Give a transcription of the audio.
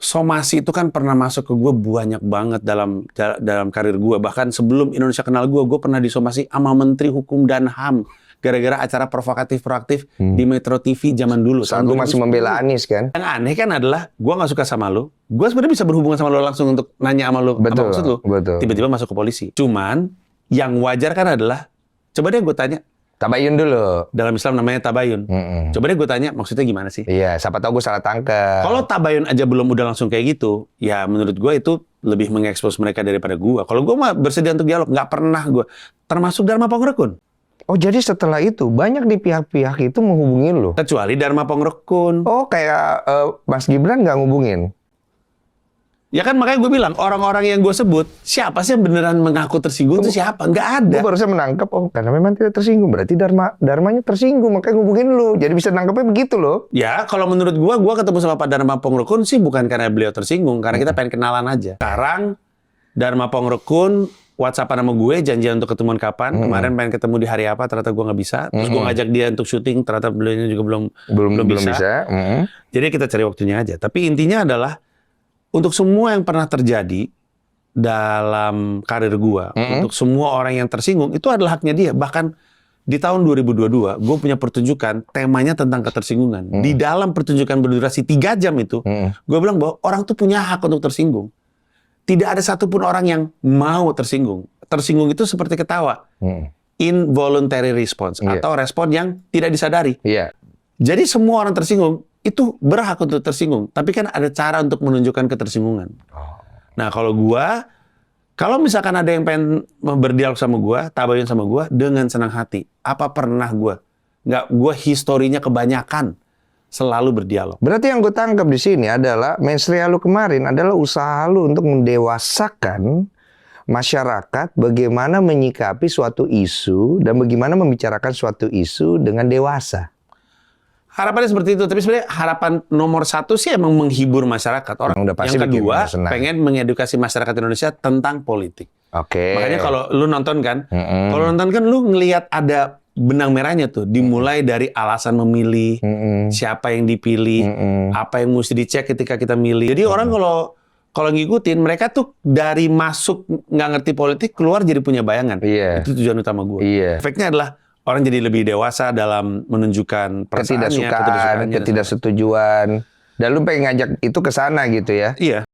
somasi itu kan pernah masuk ke gue banyak banget dalam karir gue. Bahkan sebelum Indonesia kenal gue pernah disomasi sama Menteri Hukum dan HAM. Gara-gara acara provokatif-proaktif di Metro TV zaman dulu. Saat lu masih membela Anies kan? Yang aneh kan adalah, gue gak suka sama lu. Gue sebenarnya bisa berhubungan sama lu langsung untuk nanya sama lu. Betul, apa maksud lu? betul. Tiba-tiba masuk ke polisi. Cuman, yang wajar kan adalah, coba deh gue tanya. Tabayun dulu. Dalam Islam namanya tabayun. Coba deh gue tanya, maksudnya gimana sih? Iya, siapa tahu gue salah tangkap. Kalau tabayun aja belum udah langsung kayak gitu, ya menurut gue itu lebih mengekspos mereka daripada gue. Kalau gue mah bersedia untuk dialog, nggak pernah gue. Termasuk Dharma Pongrekun. Oh, jadi setelah itu banyak di pihak-pihak itu menghubungin lo? Kecuali Dharma Pongrekun. Oh, kayak Mas Gibran nggak ngubungin? Ya kan makanya gue bilang, orang-orang yang gue sebut, siapa sih yang beneran mengaku tersinggung itu siapa? Nggak ada. Gue barusan menangkap, oh karena memang tidak tersinggung. Berarti Dharmanya tersinggung, makanya ngubungin lo. Jadi bisa nangkepnya begitu loh. Ya, kalau menurut gue ketemu sama Pak Dharma Pongrekun sih bukan karena beliau tersinggung, karena kita pengen kenalan aja. Sekarang, Dharma Pongrekun WhatsApp-an sama gue, janjian untuk ketemuan kapan. Kemarin pengen ketemu di hari apa, ternyata gue nggak bisa. Terus gue ngajak dia untuk syuting, ternyata beliaunya juga belum bisa. Jadi kita cari waktunya aja. Tapi intinya adalah, untuk semua yang pernah terjadi dalam karir gue, untuk semua orang yang tersinggung, itu adalah haknya dia. Bahkan di tahun 2022, gue punya pertunjukan, temanya tentang ketersinggungan. Di dalam pertunjukan berdurasi 3 jam itu, gue bilang bahwa orang tuh punya hak untuk tersinggung. Tidak ada satupun orang yang mau tersinggung. Tersinggung itu seperti ketawa. Involuntary response. Atau respon yang tidak disadari. Jadi semua orang tersinggung, itu berhak untuk tersinggung. Tapi kan ada cara untuk menunjukkan ketersinggungan. Nah kalau misalkan ada yang pengen berdialog sama gue, tabayun sama gue, dengan senang hati. Apa pernah gue historinya kebanyakan selalu berdialog. Berarti yang gue tangkap di sini adalah mensrea lu kemarin adalah usaha lu untuk mendewasakan masyarakat bagaimana menyikapi suatu isu dan bagaimana membicarakan suatu isu dengan dewasa. Harapannya seperti itu, tapi sebenarnya harapan nomor 1 sih emang menghibur masyarakat. Udah pasti yang kedua, pengen mengedukasi masyarakat Indonesia tentang politik. Makanya kalau lu nonton kan, lu ngelihat ada benang merahnya tuh, dimulai dari alasan memilih, siapa yang dipilih, apa yang mesti dicek ketika kita milih. Jadi orang kalau ngikutin, mereka tuh dari masuk nggak ngerti politik, keluar jadi punya bayangan. Itu tujuan utama gue. Efeknya adalah orang jadi lebih dewasa dalam menunjukkan perasaannya, ketidaksetujuan. Dan lu pengen ngajak itu ke sana gitu ya? Iya.